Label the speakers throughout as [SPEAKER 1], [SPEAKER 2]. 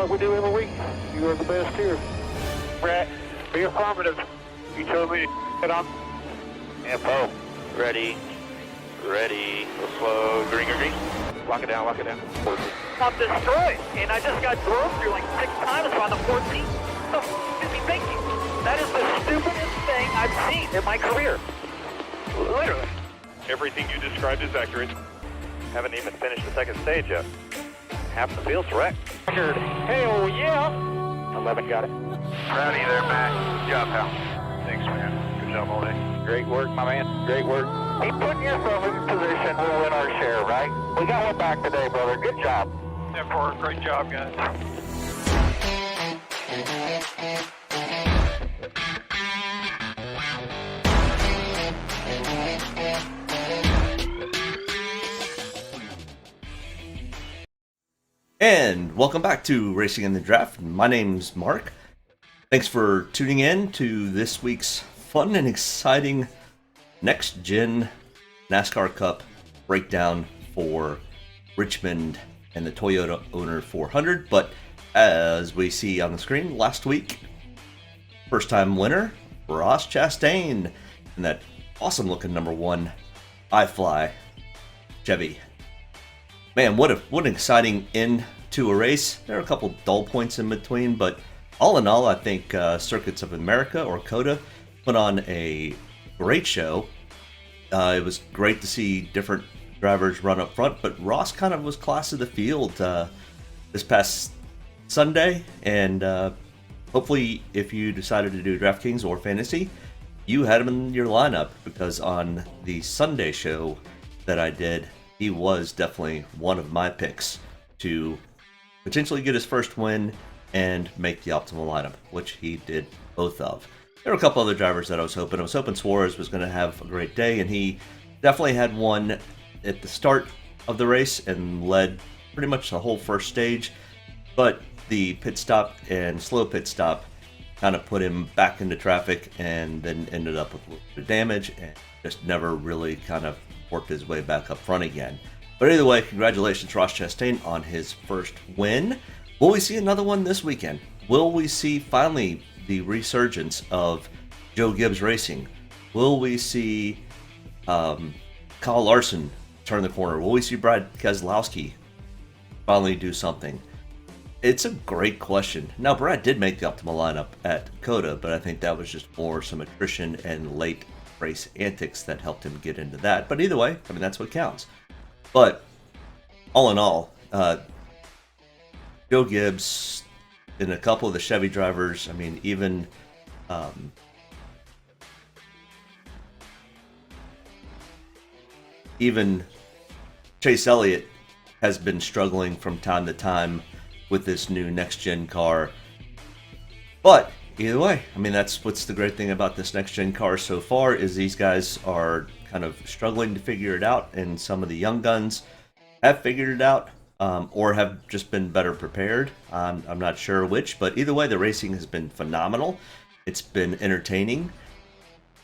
[SPEAKER 1] like we do every week. You are the best here. Brett, be affirmative. You told me to get on.
[SPEAKER 2] Info. Ready. Ready. Go slow. Green, green. Lock it down, lock it down.
[SPEAKER 1] I'm destroyed, and I just got drove through like 6 times on the 14th. What the f*** is he thinking? That is the stupidest thing I've seen in my career. Literally.
[SPEAKER 2] Everything you described is accurate. Haven't even finished the second stage yet. Half the field's wrecked.
[SPEAKER 1] Hell yeah.
[SPEAKER 2] 11 got it.
[SPEAKER 3] Howdy there, Matt. Good job, pal.
[SPEAKER 2] Thanks, man. Good job all day.
[SPEAKER 3] Great work, my man. Great work.
[SPEAKER 1] Keep putting yourself in position. We'll win our share, right? We got one back today, brother. Good job.
[SPEAKER 2] Therefore, great job, guys.
[SPEAKER 4] And welcome back to Racing in the Draft. My name's Mark. Thanks for tuning in to this week's fun and exciting Next Gen NASCAR Cup breakdown for Richmond and the Toyota Owner 400. But as we see on the screen, last week, first time winner, Ross Chastain, and that awesome looking number 1 iFly Chevy. Man, what an exciting end to a race. There are a couple dull points in between, but all in all, I think Circuits of America, or COTA, put on a great show. It was great to see different drivers run up front, but Ross kind of was class of the field this past Sunday, and hopefully if you decided to do DraftKings or Fantasy, you had him in your lineup, because on the Sunday show that I did, he was definitely one of my picks to potentially get his first win and make the optimal lineup, which he did both of. There were a couple other drivers that I was hoping. Suarez was going to have a great day, and he definitely had one at the start of the race and led pretty much the whole first stage. But the pit stop and slow pit stop kind of put him back into traffic, and then ended up with a little bit of damage and just never really kind of worked his way back up front again. But either way, congratulations Ross Chastain on his first win. Will we see another one this weekend? Will we see finally the resurgence of Joe Gibbs Racing? Will we see Kyle Larson turn the corner? Will we see Brad Keselowski finally do something? It's a great question. Now, Brad did make the optimal lineup at COTA, but I think that was just more some attrition and late race antics that helped him get into that. But either way, I mean, that's what counts. But all in all, Joe Gibbs and a couple of the Chevy drivers, I mean, even Chase Elliott has been struggling from time to time with this new next-gen car. But either way, I mean, that's what's the great thing about this next-gen car so far, is these guys are kind of struggling to figure it out, and some of the young guns have figured it out, or have just been better prepared. I'm not sure which, but either way, the racing has been phenomenal. It's been entertaining.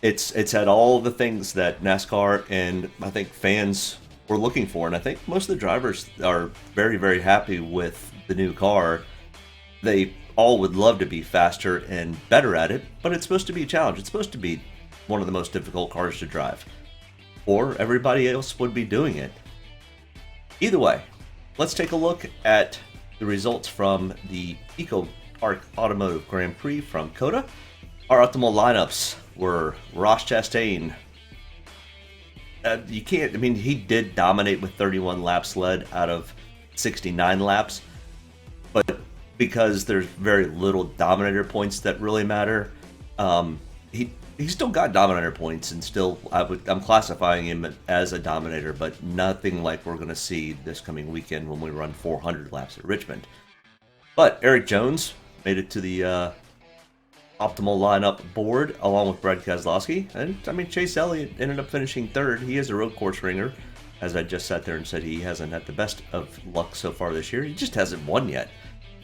[SPEAKER 4] It's had all the things that NASCAR and I think fans were looking for, and I think most of the drivers are very, very happy with the new car. They all would love to be faster and better at it, but it's supposed to be a challenge. It's supposed to be one of the most difficult cars to drive, or everybody else would be doing it. Either way, let's take a look at the results from the Eco Park Automotive Grand Prix from COTA. Our optimal lineups were Ross Chastain. You can't, I mean, he did dominate with 31 laps led out of 69 laps, but because there's very little dominator points that really matter, he still got dominator points, and still I'm classifying him as a dominator, but nothing like we're going to see this coming weekend when we run 400 laps at Richmond. But Eric Jones made it to the optimal lineup board along with Brad Keselowski, and I mean, Chase Elliott ended up finishing third. He is a road course ringer, as I just sat there and said. He hasn't had the best of luck so far this year. He just hasn't won yet.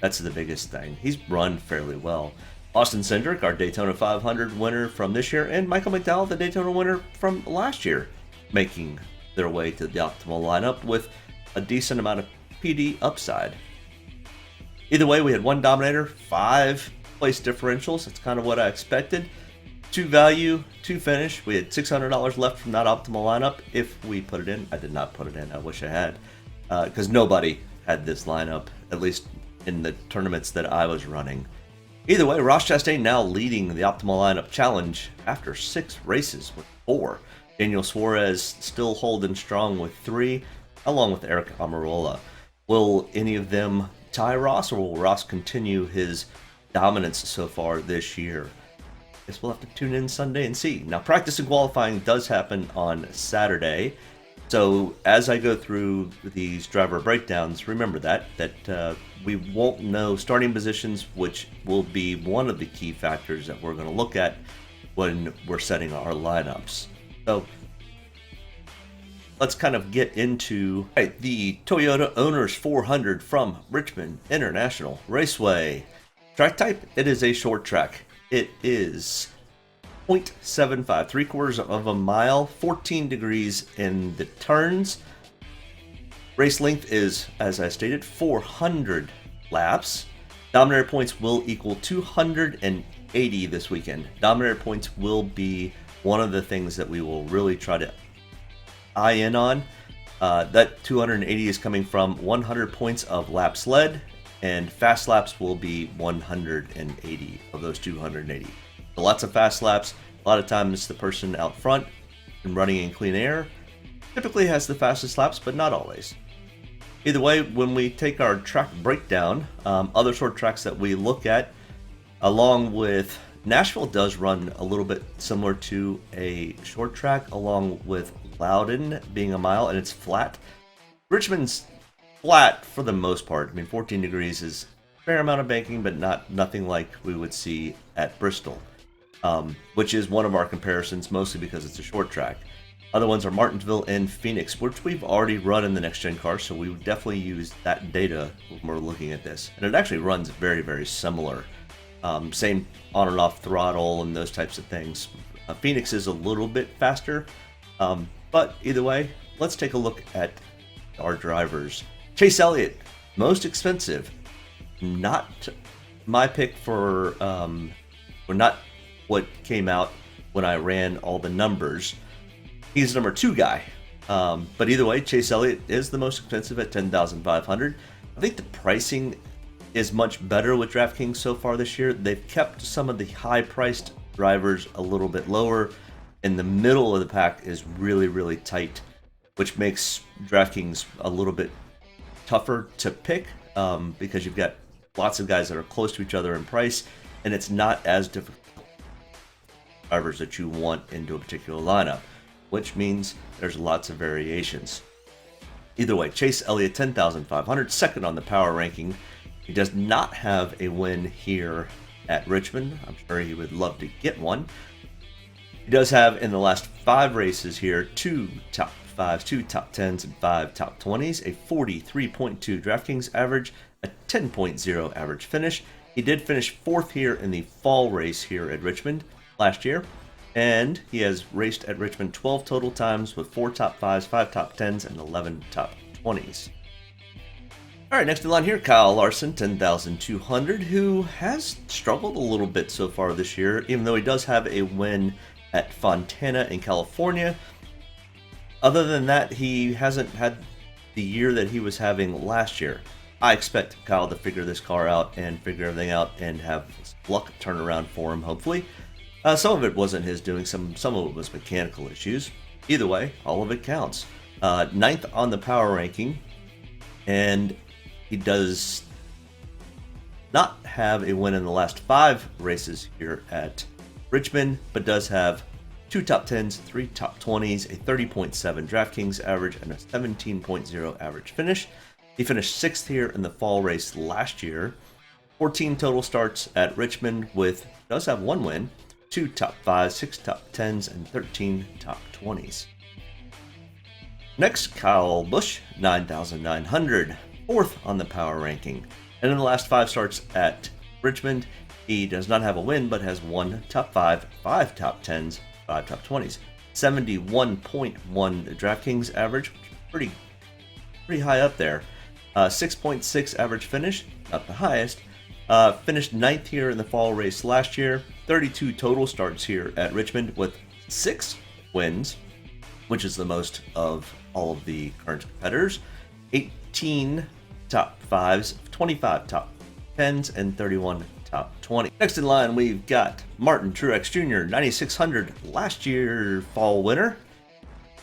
[SPEAKER 4] That's the biggest thing. He's run fairly well. Austin Cindric, our Daytona 500 winner from this year, and Michael McDowell, the Daytona winner from last year, making their way to the optimal lineup with a decent amount of PD upside. Either way, we had 1 dominator, 5 place differentials. That's kind of what I expected. 2 value, 2 finish. We had $600 left from that optimal lineup if we put it in. I did not put it in. I wish I had, because nobody had this lineup, at least in the tournaments that I was running. Either way, Ross Chastain now leading the optimal lineup challenge after 6 races with 4. Daniel Suarez still holding strong with 3, along with Eric Amarola. Will any of them tie Ross, or will Ross continue his dominance so far this year? Guess we'll have to tune in Sunday and see. Now, practice and qualifying does happen on Saturday. So as I go through these driver breakdowns, remember that we won't know starting positions, which will be one of the key factors that we're going to look at when we're setting our lineups. So let's kind of get into the Toyota Owners 400 from Richmond International Raceway. Track type, it is a short track. It is 0.75, 3/4 of a mile, 14 degrees in the turns. Race length is, as I stated, 400 laps. Dominator points will equal 280 this weekend. Dominator points will be one of the things that we will really try to eye in on. That 280 is coming from 100 points of laps led, and fast laps will be 180 of those 280. So lots of fast laps. A lot of times the person out front and running in clean air typically has the fastest laps, but not always. Either way, when we take our track breakdown, other short tracks that we look at, along with Nashville does run a little bit similar to a short track, along with Loudon being a mile, and it's flat. Richmond's flat for the most part. I mean, 14 degrees is a fair amount of banking, but nothing like we would see at Bristol, which is one of our comparisons, mostly because it's a short track. Other ones are Martinsville and Phoenix, which we've already run in the next gen car, so we would definitely use that data when we're looking at this. And it actually runs very, very similar. Same on and off throttle and those types of things. Phoenix is a little bit faster, but either way, let's take a look at our drivers. Chase Elliott, most expensive. Not my pick for, or not what came out when I ran all the numbers. He's number 2 guy. But either way, Chase Elliott is the most expensive at $10,500. I think the pricing is much better with DraftKings so far this year. They've kept some of the high-priced drivers a little bit lower, and the middle of the pack is really, really tight, which makes DraftKings a little bit tougher to pick because you've got lots of guys that are close to each other in price, and it's not as difficult drivers that you want into a particular lineup, which means there's lots of variations. Either way, Chase Elliott, $10,500, second on the power ranking. He does not have a win here at Richmond. I'm sure he would love to get one. He does have, in the last 5 races here, 2 top 5s, 2 top 10s, and 5 top 20s, a 43.2 DraftKings average, a 10.0 average finish. He did finish 4th here in the fall race here at Richmond last year, and he has raced at Richmond 12 total times with 4 top 5s, 5 top 10s, and 11 top 20s. All right, next in line here, Kyle Larson, $10,200, who has struggled a little bit so far this year, even though he does have a win at Fontana in California. Other than that, he hasn't had the year that he was having last year. I expect Kyle to figure this car out and figure everything out and have luck turn around for him, hopefully. Some of it wasn't his doing, some of it was mechanical issues. Either way, all of it counts. 9th on the power ranking, and he does not have a win in the last 5 races here at Richmond, but does have 2 top 10s, 3 top 20s, a 30.7 DraftKings average, and a 17.0 average finish. He finished 6th here in the fall race last year. 14 total starts at Richmond, does have 1 win, 2 top 5s, 6 top 10s, and 13 top 20s. Next, Kyle Busch, $9,900, 4th on the power ranking. And in the last 5 starts at Richmond, he does not have a win, but has 1 top 5, 5 top 10s, 5 top 20s. 71.1 DraftKings average, which is pretty high up there. 6.6 average finish, not the highest. Finished 9th here in the fall race last year. 32 total starts here at Richmond with 6 wins, which is the most of all of the current competitors. 18 top 5s, 25 top 10s, and 31 top 20. Next in line, we've got Martin Truex Jr., 9,600 last year fall winner.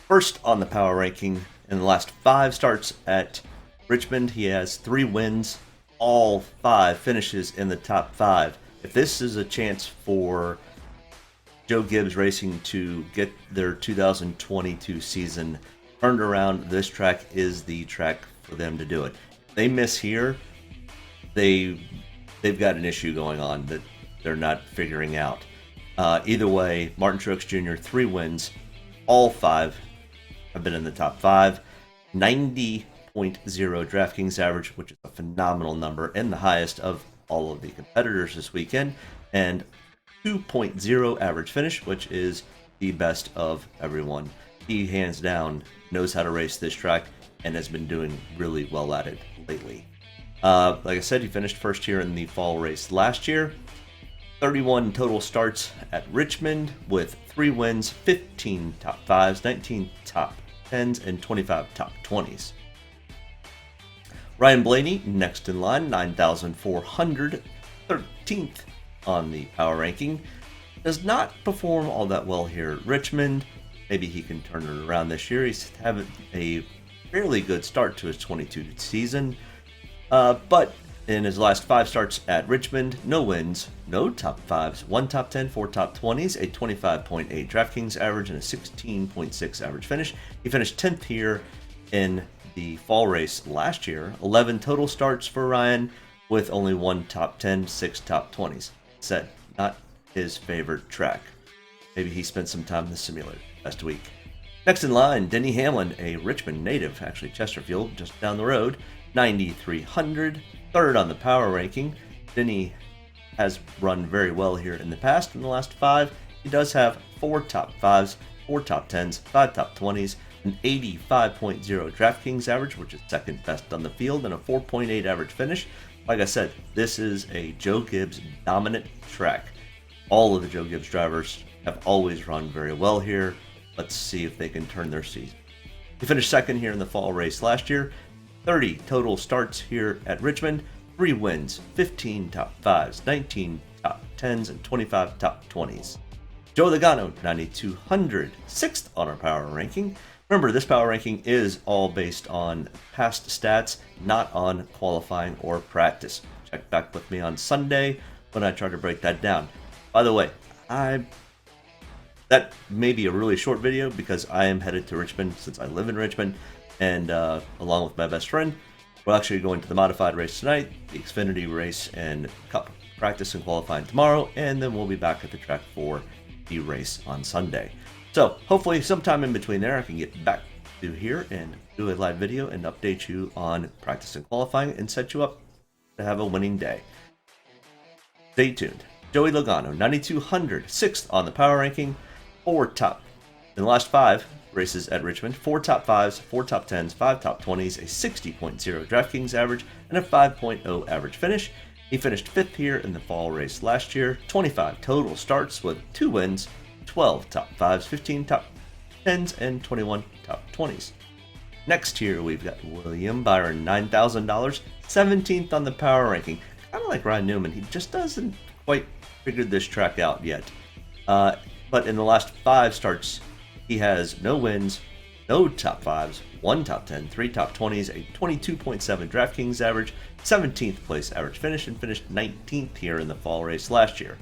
[SPEAKER 4] First on the power ranking in the last 5 starts at Richmond. He has 3 wins, all 5 finishes in the top 5. If this is a chance for Joe Gibbs Racing to get their 2022 season turned around, this track is the track for them to do it. If they miss here, they've got an issue going on that they're not figuring out. Either way, Martin Truex Jr., 3 wins, all 5 have been in the top 5. 90.0 DraftKings average, which is a phenomenal number and the highest of all of the competitors this weekend, and 2.0 average finish, which is the best of everyone. He hands down knows how to race this track and has been doing really well at it lately. Like I said, he finished first here in the fall race last year. 31 total starts at Richmond with 3 wins, 15 top 5s, 19 top 10s, and 25 top 20s. Ryan Blaney, next in line, 9,400, 13th on the power ranking. Does not perform all that well here at Richmond. Maybe he can turn it around this year. He's having a fairly good start to his 22 season. But in his last 5 starts at Richmond, no wins, no top 5s, 1 top 10, 4 top 20s, a 25.8 DraftKings average, and a 16.6 average finish. He finished 10th here in the fall race last year. 11 total starts for Ryan with only 1 top 10, 6 top 20s. Said, not his favorite track. Maybe he spent some time in the simulator last week. Next in line, Denny Hamlin, a Richmond native, actually Chesterfield, just down the road, 9,300, 3rd on the power ranking. Denny has run very well here in the past. In the last 5, he does have 4 top 5s, 4 top 10s, 5 top 20s, an 85.0 DraftKings average, which is 2nd best on the field, and a 4.8 average finish. Like I said, this is a Joe Gibbs dominant track. All of the Joe Gibbs drivers have always run very well here. Let's see if they can turn their season. He finished 2nd here in the fall race last year. 30 total starts here at Richmond. 3 wins, 15 top 5s, 19 top 10s, and 25 top 20s. Joey Logano, 9,200, 6th on our power ranking. Remember, this power ranking is all based on past stats, not on qualifying or practice. Check back with me on Sunday when I try to break that down. By the way, that may be a really short video because I am headed to Richmond since I live in Richmond, and along with my best friend, we're actually going to the modified race tonight, the Xfinity race and Cup practice and qualifying tomorrow, and then we'll be back at the track for the race on Sunday. So hopefully sometime in between there I can get back to here and do a live video and update you on practice and qualifying and set you up to have a winning day. Stay tuned. Joey Logano, 9,200, 6th on the power ranking, 4 top. In the last 5 races at Richmond, 4 top 5s, 4 top 10s, 5 top 20s, a 60.0 DraftKings average, and a 5.0 average finish. He finished 5th here in the fall race last year. 25 total starts with 2 wins, 12 top 5s, 15 top 10s, and 21 top 20s. Next here we've got William Byrne, $9,000, 17th on the power ranking. Kind of like Ryan Newman, he just doesn't quite figure this track out yet. But in the last 5 starts, he has no wins, no top 5s, 1 top 10, 3 top 20s, a 22.7 DraftKings average, 17th place average finish, and finished 19th here in the fall race last year.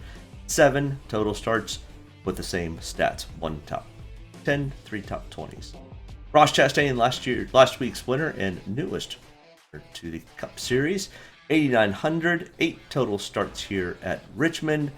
[SPEAKER 4] 7 total starts with the same stats, 1 top 10, 3 top 20s. Ross Chastain, last week's winner and newest to the Cup Series, 8,900, 8 total starts here at Richmond.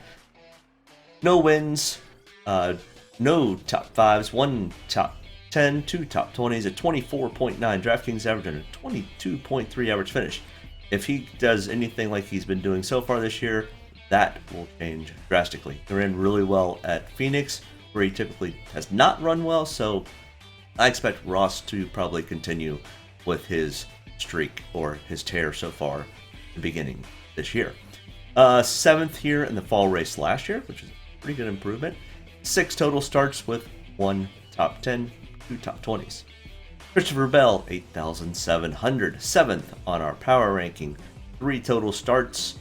[SPEAKER 4] No wins, no top 5s, 1 top 10, 2 top 20s, a 24.9 DraftKings average, and a 22.3 average finish. If he does anything like he's been doing so far this year, that will change drastically. He ran really well at Phoenix, where he typically has not run well, so I expect Ross to probably continue with his streak or his tear so far the beginning this year. 7th here in the fall race last year, which is a pretty good improvement. 6 total starts with 1 top 10, 2 top 20s. Christopher Bell, 8,700, 7th on our power ranking. 3 total starts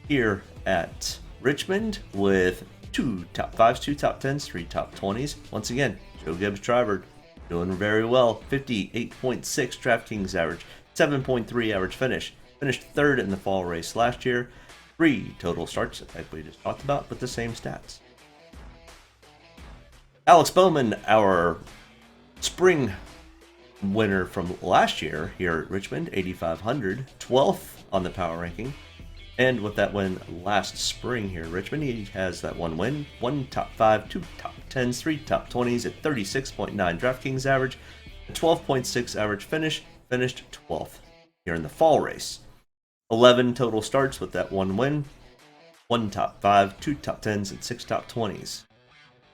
[SPEAKER 4] here at Richmond with 2 top 5s, 2 top 10s, 3 top 20s. Once again, Joe Gibbs driver doing very well. 58.6 DraftKings average, 7.3 average finish. Finished 3rd in the fall race last year. 3 total starts, like we just talked about, with the same stats. Alex Bowman, our spring winner from last year here at Richmond, 8,500, 12th on the power ranking. And with that win last spring here at Richmond, he has that 1 win, 1 top 5, 2 top 10s, 3 top 20s at 36.9 DraftKings average, a 12.6 average finish, finished 12th here in the fall race. 11 total starts with that 1 win, 1 top 5, 2 top 10s, and 6 top 20s.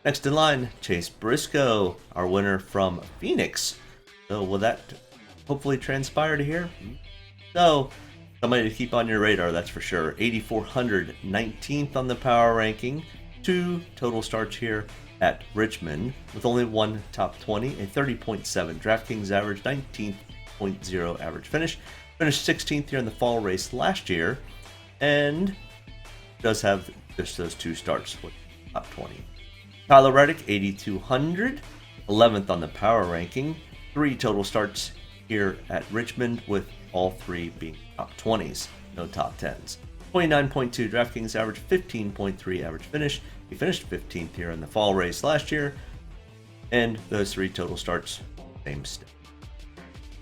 [SPEAKER 4] Next in line, Chase Briscoe, our winner from Phoenix. So will that hopefully transpire to here? So, somebody to keep on your radar, that's for sure. 8,400, 19th on the power ranking. 2 total starts here at Richmond with only 1 top 20, a 30.7 DraftKings average, 19.0 average finish. Finished 16th here in the fall race last year, and does have just those 2 starts with top 20. Tyler Reddick, 8,200, 11th on the power ranking. 3 total starts here at Richmond with all 3 being top 20s, no top 10s. 29.2 DraftKings average, 15.3 average finish. He finished 15th here in the fall race last year, and those 3 total starts, same state.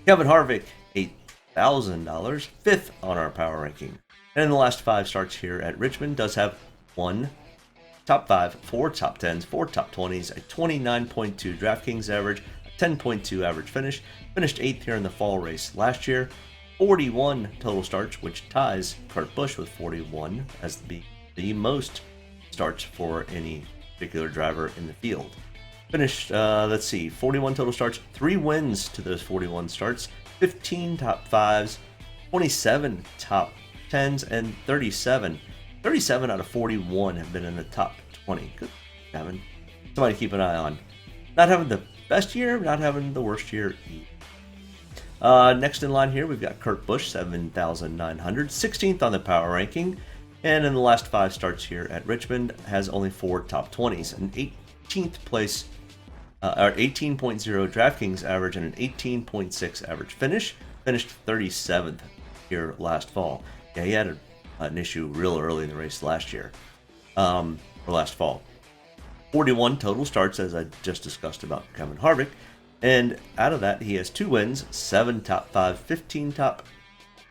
[SPEAKER 4] Kevin Harvick, $8,000, 5th on our power ranking. And in the last 5 starts here at Richmond, does have 1 top 5, 4 top 10s, 4 top 20s, a 29.2 DraftKings average, a 10.2 average finish. Finished 8th here in the fall race last year. 41 total starts, which ties Kurt Busch with 41 as the most starts for any particular driver in the field. Finished, 41 total starts, 3 wins to those 41 starts, 15 top 5s, 27 top 10s, and 37 out of 41 have been in the top 20. Good, Kevin. Somebody to keep an eye on. Not having the best year, not having the worst year either. Next in line here, we've got Kurt Busch, 7,900, 16th on the power ranking. And in the last 5 starts here at Richmond, has only 4 top 20s, an 18th place, 18.0 DraftKings average, and an 18.6 average finish. Finished 37th here last fall. Yeah, he had an issue real early in the race last year, or last fall. 41 total starts, as I just discussed about Kevin Harvick, and out of that he has 2 wins, 7 top 5, 15 top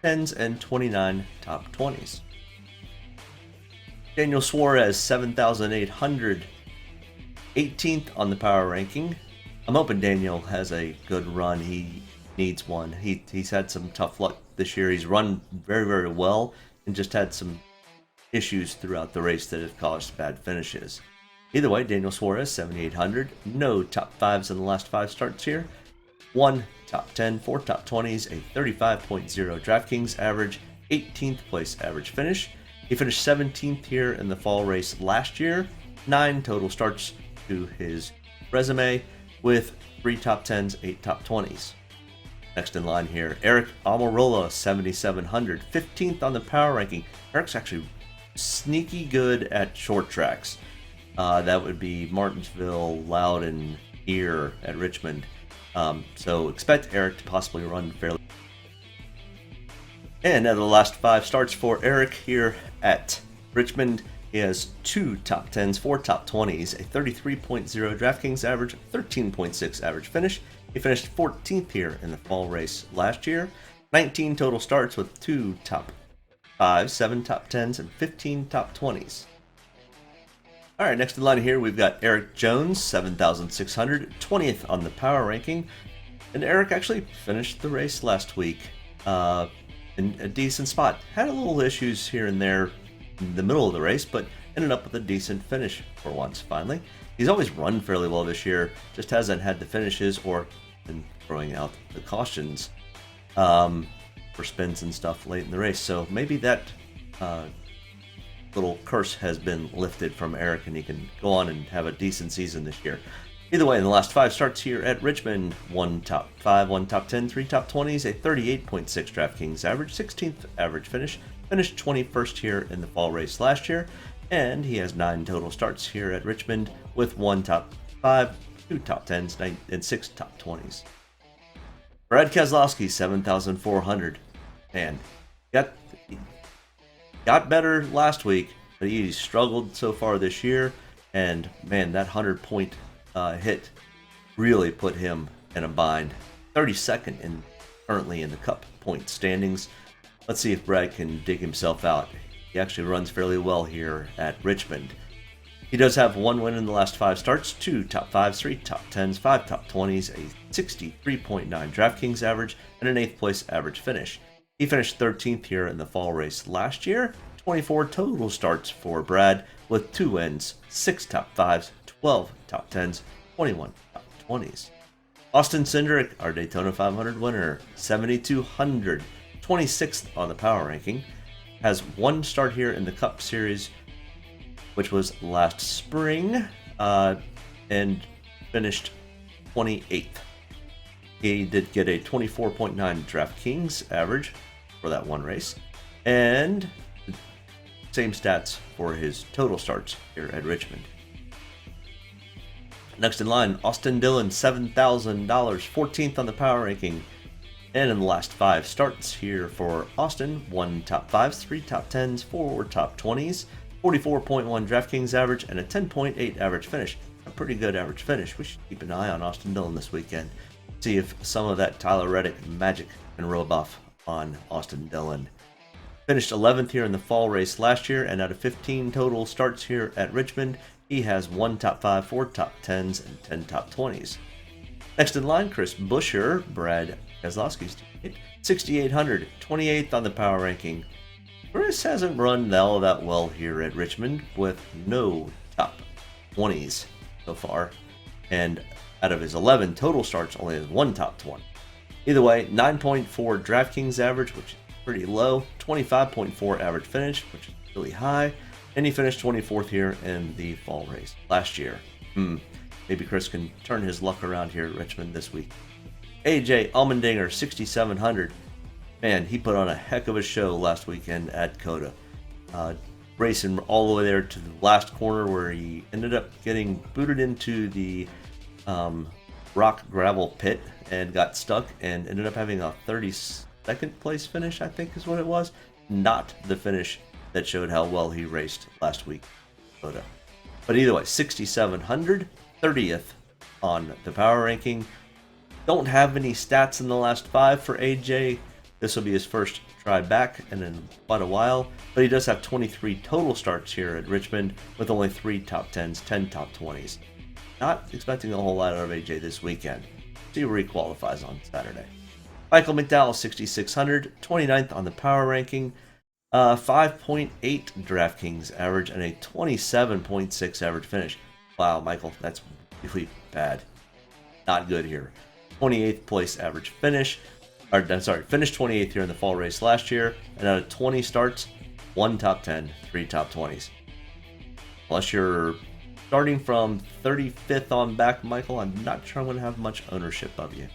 [SPEAKER 4] 10s, and 29 top 20s. Daniel Suarez, 7,800, 18th on the power ranking. I'm hoping Daniel has a good run. He needs one. He's had some tough luck this year. He's run very, very well, and just had some issues throughout the race that have caused bad finishes. Either way, Daniel Suarez, 7,800. No top 5s in the last 5 starts here. 1 top 10, 4 top 20s, a 35.0 DraftKings average, 18th place average finish. He finished 17th here in the fall race last year. 9 total starts to his resume with 3 top 10s, 8 top 20s. Next in line here, Eric Amarola, 7,700, 15th on the power ranking. Eric's actually sneaky good at short tracks. That would be Martinsville, Loudon, here at Richmond. So expect Eric to possibly run fairly. And out of the last 5 starts for Eric here at Richmond, he has 2 top 10s, 4 top 20s, a 33.0 DraftKings average, 13.6 average finish. He finished 14th here in the fall race last year. 19 total starts with 2 top 5s, 7 top 10s, and 15 top 20s. All right, next in line here, we've got Eric Jones, 7,600, 20th on the power ranking. And Eric actually finished the race last week in a decent spot. Had a little issues here and there in the middle of the race, but ended up with a decent finish for once, finally. He's always run fairly well this year, just hasn't had the finishes or been throwing out the cautions. for spins and stuff late in the race. So maybe that little curse has been lifted from Eric, and he can go on and have a decent season this year. Either way, in the last 5 starts here at Richmond, 1 top 5, 1 top 10, 3 top 20s, a 38.6 DraftKings average, 16th average finish, finished 21st here in the fall race last year, and he has 9 total starts here at Richmond with 1 top 5, 2 top 10s, and 6 top 20s. Brad Keselowski, 7,400. Man, got better last week, but he struggled so far this year, and man, that 100-point hit really put him in a bind. 32nd currently in the Cup point standings. Let's see if Brad can dig himself out. He actually runs fairly well here at Richmond. He does have 1 win in the last 5 starts, 2 top 5s, 3 top 10s, 5 top 20s, a 63.9 DraftKings average, and an 8th place average finish. He finished 13th here in the fall race last year. 24 total starts for Brad with 2 wins, 6 top 5s, 12 top 10s, 21 top 20s. Austin Cindric, our Daytona 500 winner, 7,200, 26th on the power ranking, has 1 start here in the Cup Series, which was last spring, and finished 28th. He did get a 24.9 DraftKings average for that one race, and same stats for his total starts here at Richmond. Next in line, Austin Dillon, $7,000, 14th on the power ranking. And in the last 5 starts here for Austin, 1 top 5s, 3 top 10s, 4 top 20s, 44.1 DraftKings average, and a 10.8 average finish. A pretty good average finish. We should keep an eye on Austin Dillon this weekend. See if some of that Tyler Reddick magic can rub off on Austin Dillon. Finished 11th here in the fall race last year, and out of 15 total starts here at Richmond, he has 1 top 5, 4 top 10s, and 10 top 20s. Next in line, Chris Buescher, Brad Keselowski's teammate, 6,800, 28th on the power ranking. Chris hasn't run all that well here at Richmond with no top 20s so far, and out of his 11 total starts, only has 1 top 20. Either way, 9.4 DraftKings average, which is pretty low, 25.4 average finish, which is really high, and he finished 24th here in the fall race last year. Maybe Chris can turn his luck around here at Richmond this week. AJ Allmendinger, 6,700. Man, he put on a heck of a show last weekend at COTA. Racing all the way there to the last corner where he ended up getting booted into the rock gravel pit and got stuck and ended up having a 32nd place finish, I think is what it was. Not the finish that showed how well he raced last week at COTA. But either way, 6,700, 30th on the power ranking. Don't have any stats in the last 5 for AJ. This will be his first try back in quite a while, but he does have 23 total starts here at Richmond with only 3 top 10s, 10 top 20s. Not expecting a whole lot out of AJ this weekend. See where he qualifies on Saturday. Michael McDowell, 6,600, 29th on the power ranking, 5.8 DraftKings average, and a 27.6 average finish. Wow, Michael, that's really bad. Not good here. 28th place average finish. Finished 28th here in the fall race last year, and out of 20 starts, 1 top 10, 3 top 20s. Unless you're starting from 35th on back, Michael, I'm not sure I'm going to have much ownership of you.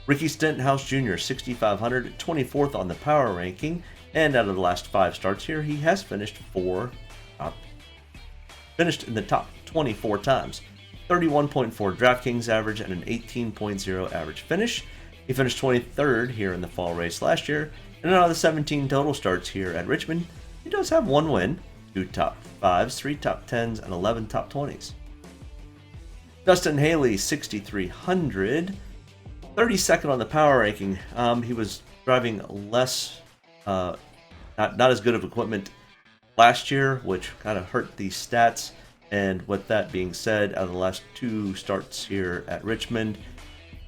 [SPEAKER 4] Ricky Stenhouse Jr., 6,500, 24th on the power ranking, and out of the last 5 starts here, he has finished in the top 24 times. 31.4 DraftKings average and an 18.0 average finish. He finished 23rd here in the fall race last year, and out of the 17 total starts here at Richmond, he does have 1 win, 2 top 5s, 3 top 10s, and 11 top 20s. Dustin Haley, 6,300, 32nd on the power ranking. He was driving less, not as good of equipment last year, which kind of hurt the stats. And with that being said, out of the last 2 starts here at Richmond,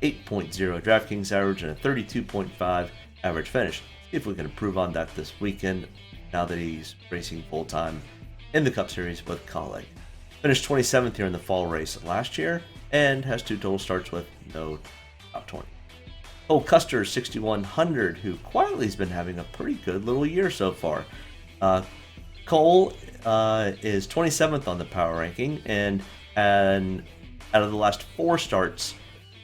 [SPEAKER 4] 8.0 DraftKings average and a 32.5 average finish. See if we can improve on that this weekend now that he's racing full-time in the Cup Series with Kaulig. Finished 27th here in the fall race last year and has 2 total starts with no top 20. Cole Custer 6100, who quietly has been having a pretty good little year so far. Cole is 27th on the power ranking, and out of the last 4 starts,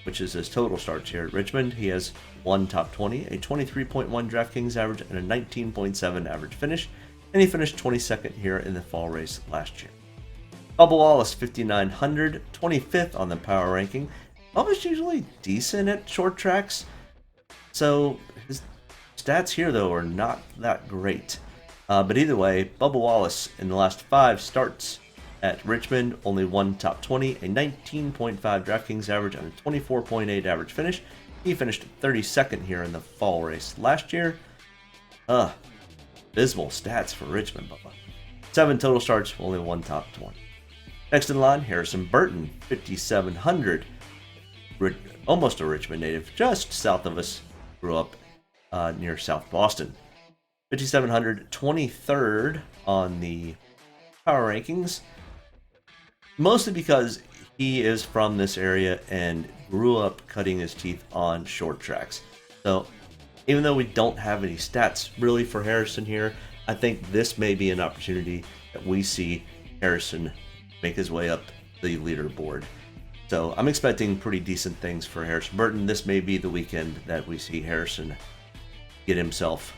[SPEAKER 4] which is his total starts here at Richmond, he has 1 top 20, a 23.1 DraftKings average, and a 19.7 average finish, and he finished 22nd here in the fall race last year. Bubba Wallace 5900, 25th on the power ranking. Bubba's usually decent at short tracks, so his stats here though are not that great. But either way, Bubba Wallace in the last 5 starts at Richmond, only 1 top 20, a 19.5 DraftKings average, and a 24.8 average finish. He finished 32nd here in the fall race last year. Abysmal stats for Richmond, Bubba. 7 total starts, only 1 top 20. Next in line, Harrison Burton, 5,700. Almost a Richmond native, just south of us. Grew up near South Boston. 5,700, 23rd on the power rankings. Mostly because he is from this area and grew up cutting his teeth on short tracks. So even though we don't have any stats really for Harrison here, I think this may be an opportunity that we see Harrison make his way up the leaderboard. So I'm expecting pretty decent things for Harrison Burton. This may be the weekend that we see Harrison get himself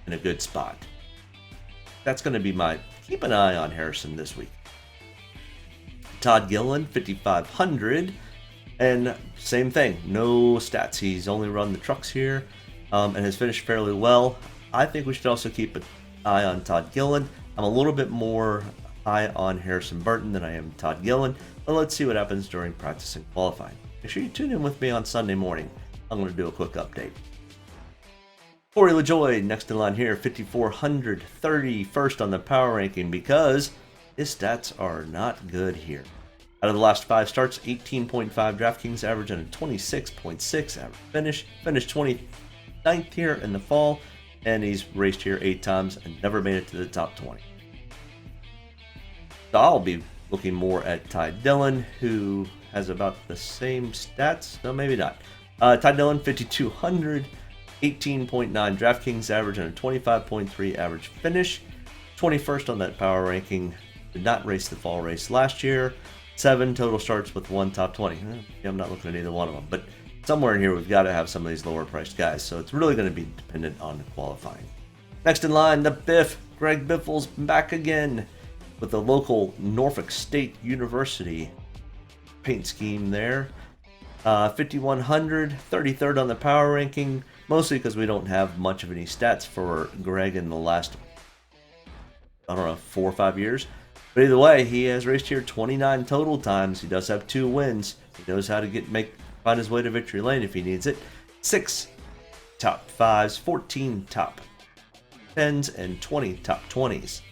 [SPEAKER 4] in a good spot. That's going to be my keep an eye on Harrison this week. Todd Gillen, 5,500, and same thing, no stats. He's only run the trucks here and has finished fairly well. I think we should also keep an eye on Todd Gillen. I'm a little bit more high on Harrison Burton than I am Todd Gillen, but let's see what happens during practice and qualifying. Make sure you tune in with me on Sunday morning. I'm going to do a quick update. Cory Lejoy, next in line here, 5,400, 31st on the power ranking because his stats are not good here. Out of the last 5 starts, 18.5 DraftKings average and a 26.6 average finish. Finished 29th here in the fall, and he's raced here 8 times and never made it to the top 20. So I'll be looking more at Todd Gillen, who has about the same stats. No, maybe not. Todd Gillen, 5,200, 18.9 DraftKings average and a 25.3 average finish. 21st on that power ranking. Did not race the fall race last year. 7 total starts with 1 top 20. I'm not looking at either one of them, but somewhere in here we've got to have some of these lower priced guys, so it's really going to be dependent on qualifying. Next in line, the Biff. Greg Biffle's back again with the local Norfolk State University paint scheme there. 5,100, 33rd on the power ranking, mostly because we don't have much of any stats for Greg in the last, 4 or 5 years. But either way, he has raced here 29 total times. He does have 2 wins. He knows how to find his way to victory lane if he needs it. 6 top 5s, 14 top 10s, and 20 top 20s.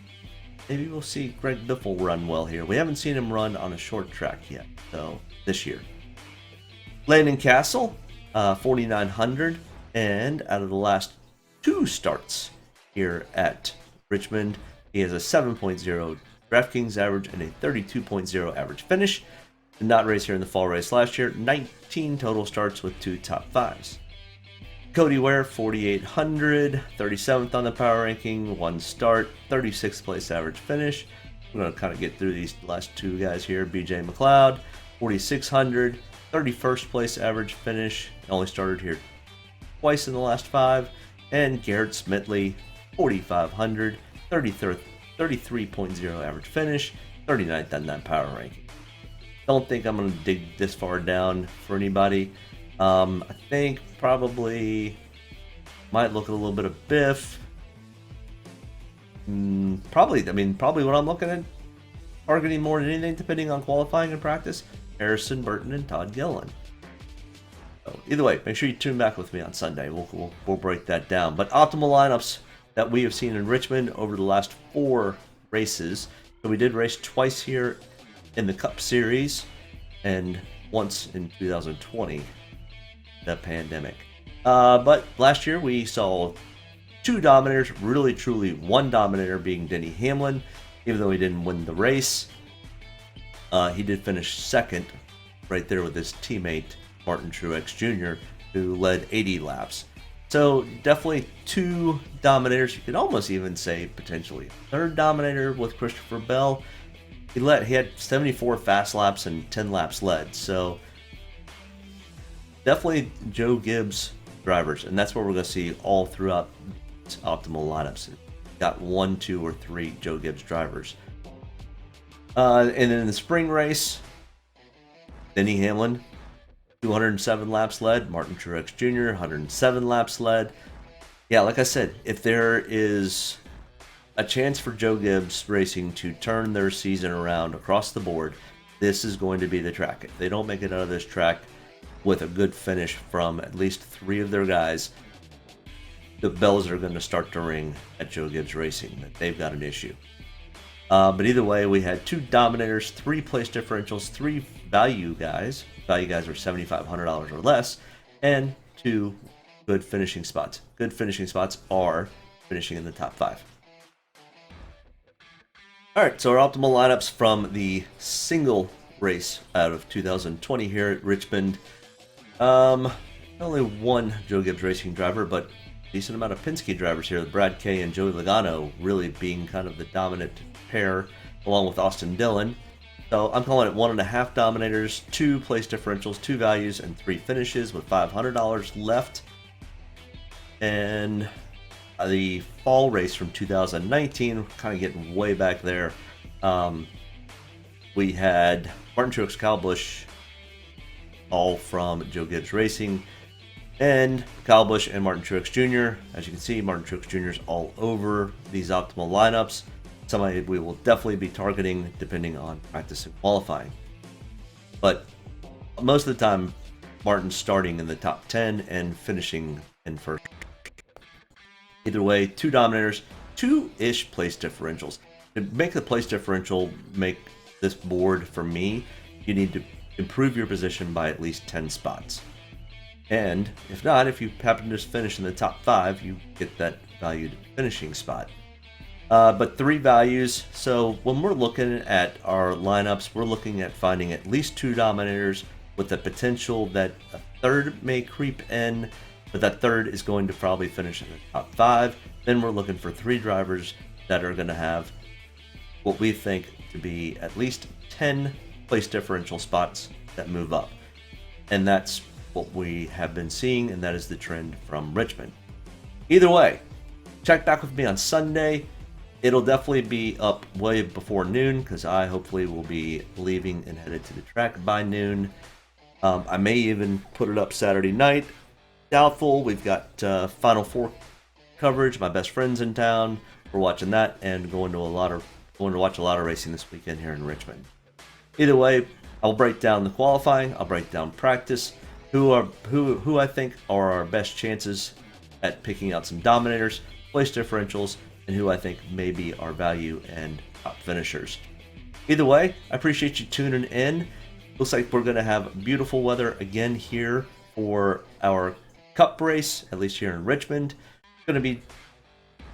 [SPEAKER 4] Maybe we'll see Greg Biffle run well here. We haven't seen him run on a short track yet, so this year. Landon Castle, 4,900, and out of the last 2 starts here at Richmond, he has a 7.0 DraftKings average and a 32.0 average finish. Did not race here in the fall race last year. 19 total starts with 2 top 5s. Cody Ware, 4,800, 37th on the power ranking, 1 start, 36th place average finish. I'm going to kind of get through these last 2 guys here. BJ McLeod, 4,600, 31st place average finish. Only started here twice in the last 5. And Garrett Smitley, 4,500, 33.0 average finish, 39th on that power ranking. Don't think I'm going to dig this far down for anybody. I think probably might look at a little bit of Biff. Probably what I'm looking at, targeting more than anything, depending on qualifying and practice, Harrison Burton and Todd Gillen. So either way, make sure you tune back with me on Sunday. We'll break that down. But optimal lineups that we have seen in Richmond over the last 4 races. So we did race twice here in the Cup Series and once in 2020, the pandemic. But last year we saw 2 dominators, really truly 1 dominator being Denny Hamlin. Even though he didn't win the race, he did finish 2nd right there with his teammate Martin Truex Jr. who led 80 laps. So definitely 2 dominators. You could almost even say potentially a third dominator with Christopher Bell. He had 74 fast laps and 10 laps led. So definitely Joe Gibbs drivers, and that's what we're going to see all throughout optimal lineups. Got 1, 2, or 3 Joe Gibbs drivers. And then in the spring race, Denny Hamlin, 207 laps led. Martin Truex Jr., 107 laps led. Yeah, like I said, if there is a chance for Joe Gibbs Racing to turn their season around across the board, this is going to be the track. If they don't make it out of this track with a good finish from at least 3 of their guys, the bells are going to start to ring at Joe Gibbs Racing that they've got an issue. But either way, we had 2 dominators, 3 place differentials, 3 value guys. Value guys are $7,500 or less, and 2 good finishing spots. Good finishing spots are finishing in the top 5. All right, so our optimal lineups from the single race out of 2020 here at Richmond. Only 1 Joe Gibbs Racing driver, but decent amount of Penske drivers here. Brad Kay and Joey Logano really being kind of the dominant pair, along with Austin Dillon. So I'm calling it 1.5 dominators, 2 place differentials, 2 values, and 3 finishes with $500 left. And the fall race from 2019, kind of getting way back there. We had Martin Truex, Kyle Busch, all from Joe Gibbs Racing, and Kyle Busch and Martin Truex Jr. As you can see, Martin Truex Jr. is all over these optimal lineups. Somebody we will definitely be targeting depending on practice and qualifying. But most of the time, Martin's starting in the top 10 and finishing in first. Either way, 2 dominators, 2-ish place differentials. To make the place differential make this board for me, you need to improve your position by at least 10 spots. And if not, if you happen to just finish in the top 5, you get that valued finishing spot. But 3 values, so when we're looking at our lineups, we're looking at finding at least 2 dominators with the potential that a third may creep in, but that third is going to probably finish in the top 5. Then we're looking for 3 drivers that are going to have what we think to be at least 10 place differential spots that move up. And that's what we have been seeing, and that is the trend from Richmond. Either way, check back with me on Sunday. It'll definitely be up way before noon because I hopefully will be leaving and headed to the track by noon. I may even put it up Saturday night. Doubtful. We've got Final Four coverage. My best friend's in town. We're watching that and going to watch a lot of racing this weekend here in Richmond. Either way, I'll break down the qualifying. I'll break down practice. Who I think are our best chances at picking out some dominators, place differentials, and who I think may be our value and top finishers. Either way, I appreciate you tuning in. Looks like we're going to have beautiful weather again here for our Cup race, at least here in Richmond. It's going to be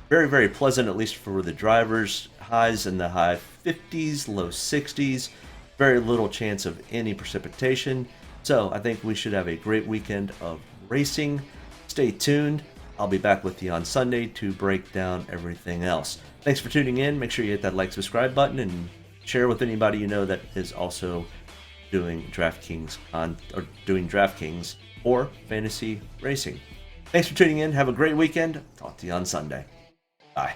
[SPEAKER 4] very, very pleasant, at least for the drivers. Highs in the high 50s, low 60s. Very little chance of any precipitation. So I think we should have a great weekend of racing. Stay tuned. I'll be back with you on Sunday to break down everything else. Thanks for tuning in. Make sure you hit that like, subscribe button, and share with anybody you know that is also doing DraftKings or fantasy racing. Thanks for tuning in. Have a great weekend. Talk to you on Sunday. Bye.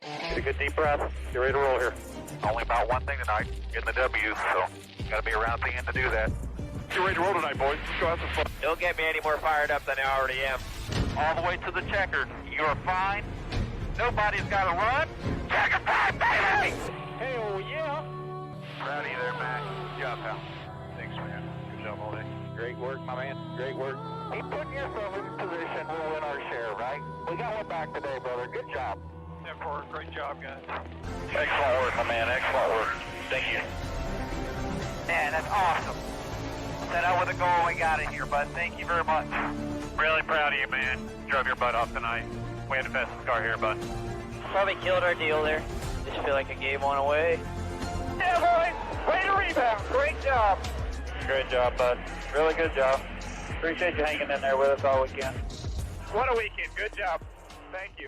[SPEAKER 3] Get a good deep breath. Get ready to roll here. Only about one thing tonight, getting the W's, so got to be around the end to do that. Get ready to roll tonight, boys. Let's go have some fun.
[SPEAKER 2] Don't get me any more fired up than I already am.
[SPEAKER 3] All the way to the checker. You're fine. Nobody's got to run. Checker time, baby! Hell yeah! Proud of you there, Mac. Good job, pal. Thanks, man. Good job all day. Great work, my man. Great work. Keep putting yourself in position. We'll win our share, right? We got one back today, brother. Good job. Great job, guys. Excellent work, my man. Excellent work. Thank you.
[SPEAKER 1] Man, that's awesome. Set out with a goal, we got it here, bud. Thank you very much.
[SPEAKER 3] Really proud of you, man. Drove your butt off tonight. We had the fastest car here, bud.
[SPEAKER 2] Probably killed our deal there. Just feel like I gave one away.
[SPEAKER 1] Yeah, boys. Way to rebound. Great job.
[SPEAKER 3] Great job, bud. Really good job.
[SPEAKER 1] Appreciate you hanging in there with us all weekend.
[SPEAKER 3] What a weekend. Good job. Thank you.